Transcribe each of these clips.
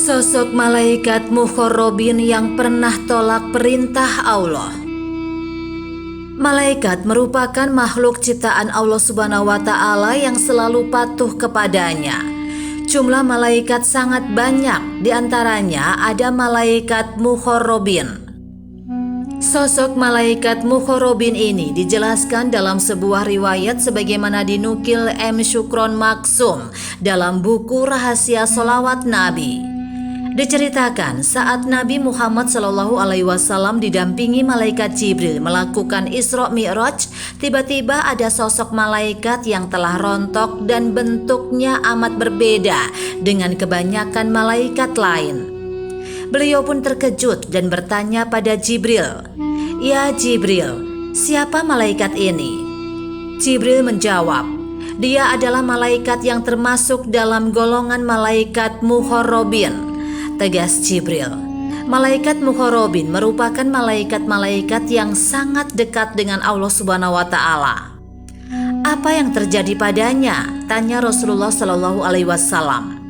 Sosok malaikat mukharrabin yang pernah tolak perintah Allah. Malaikat merupakan makhluk ciptaan Allah Subhanahu wa Ta'ala yang selalu patuh kepadanya. Jumlah malaikat sangat banyak, diantaranya ada malaikat mukharrabin. Sosok malaikat mukharrabin ini dijelaskan dalam sebuah riwayat sebagaimana dinukil M. Syukron Maksum dalam buku Rahasia Sholawat Nabi. Diceritakan saat Nabi Muhammad SAW didampingi malaikat Jibril melakukan Isra Mi'raj, tiba-tiba ada sosok malaikat yang telah rontok dan bentuknya amat berbeda dengan kebanyakan malaikat lain. Beliau pun terkejut dan bertanya pada Jibril, "Ya Jibril, siapa malaikat ini?" Jibril menjawab, "Dia adalah malaikat yang termasuk dalam golongan malaikat mukharrabin." Tegas Jibril, malaikat mukharrabin merupakan malaikat-malaikat yang sangat dekat dengan Allah Subhanahu wa Ta'ala. "Apa yang terjadi padanya?" tanya Rasulullah SAW.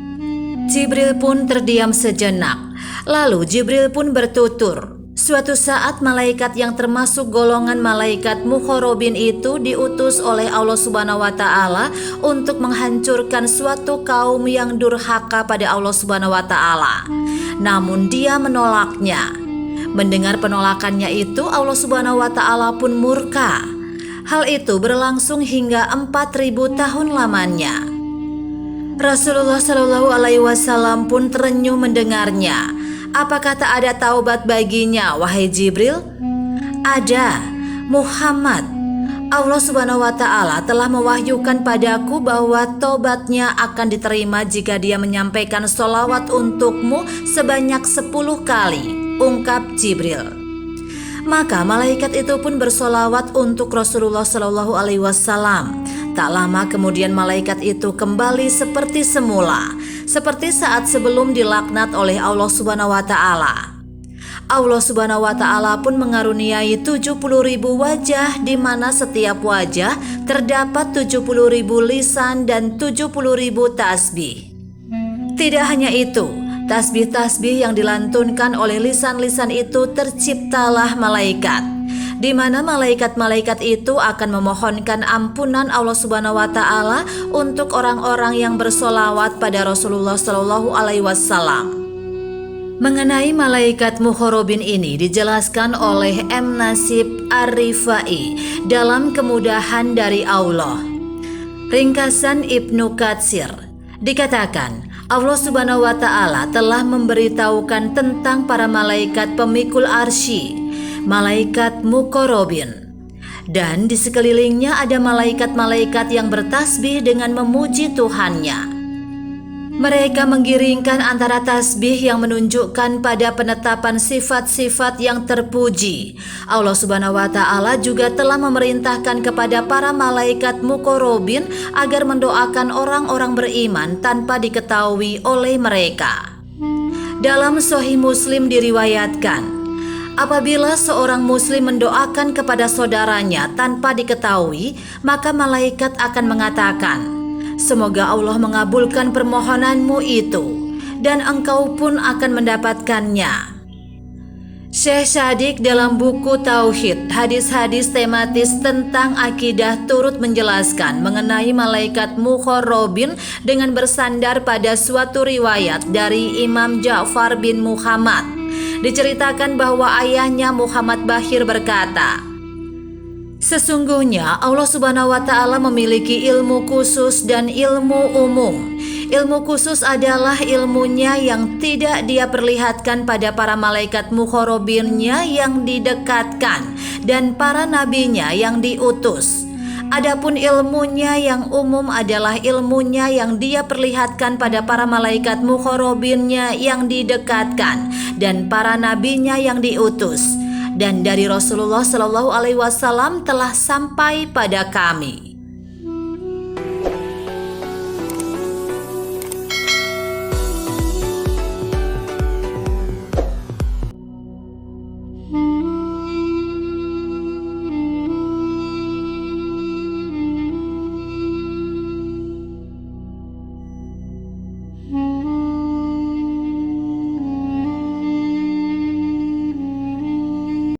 Jibril pun terdiam sejenak. Lalu Jibril pun bertutur, "Suatu saat malaikat yang termasuk golongan malaikat mukharrabin itu diutus oleh Allah Subhanahu wa Ta'ala untuk menghancurkan suatu kaum yang durhaka pada Allah Subhanahu wa Ta'ala. Namun dia menolaknya. Mendengar penolakannya itu, Allah Subhanahu wa Ta'ala pun murka. Hal itu berlangsung hingga 4.000 tahun lamanya." Rasulullah SAW pun terenyuh mendengarnya. "Apakah tak ada taubat baginya, wahai Jibril?" "Ada, Muhammad. Allah Subhanahu wa Ta'ala telah mewahyukan padaku bahwa taubatnya akan diterima jika dia menyampaikan sholawat untukmu sebanyak 10 kali, ungkap Jibril. Maka malaikat itu pun bersolawat untuk Rasulullah SAW. Tak lama kemudian malaikat itu kembali seperti semula, seperti saat sebelum dilaknat oleh Allah Subhanahu wa Ta'ala. Allah Subhanahu wa Ta'ala pun mengaruniai 70.000 wajah, di mana setiap wajah terdapat 70.000 lisan dan 70.000 tasbih. Tidak hanya itu, tasbih-tasbih yang dilantunkan oleh lisan-lisan itu terciptalah malaikat, di mana malaikat-malaikat itu akan memohonkan ampunan Allah Subhanahu wa Ta'ala untuk orang-orang yang bersolawat pada Rasulullah SAW. Mengenai malaikat mukharrabin ini dijelaskan oleh M. Nasib Ar-Rifai dalam Kemudahan dari Allah. Ringkasan Ibnu Katsir, dikatakan Allah Subhanahu wa Ta'ala telah memberitahukan tentang para malaikat pemikul arsy, malaikat mukharrabin, dan di sekelilingnya ada malaikat-malaikat yang bertasbih dengan memuji Tuhannya. Mereka menggiringkan antara tasbih yang menunjukkan pada penetapan sifat-sifat yang terpuji. Allah Subhanahu wa Ta'ala juga telah memerintahkan kepada para malaikat mukharrabin agar mendoakan orang-orang beriman tanpa diketahui oleh mereka. Dalam Sahih Muslim diriwayatkan, apabila seorang muslim mendoakan kepada saudaranya tanpa diketahui, maka malaikat akan mengatakan, "Semoga Allah mengabulkan permohonanmu itu, dan engkau pun akan mendapatkannya." Syekh Sadiq dalam buku Tauhid, hadis-hadis tematis tentang akidah turut menjelaskan mengenai malaikat mukharrabin dengan bersandar pada suatu riwayat dari Imam Ja'far bin Muhammad. Diceritakan bahwa ayahnya Muhammad Bashir berkata, "Sesungguhnya Allah Subhanahu wa Ta'ala memiliki ilmu khusus dan ilmu umum. Ilmu khusus adalah ilmunya yang tidak dia perlihatkan pada para malaikat mukharrabinnya yang didekatkan dan para nabinya yang diutus. Adapun ilmunya yang umum adalah ilmunya yang dia perlihatkan pada para malaikat mukharrabinnya yang didekatkan dan para nabinya yang diutus. Dan dari Rasulullah SAW telah sampai pada kami."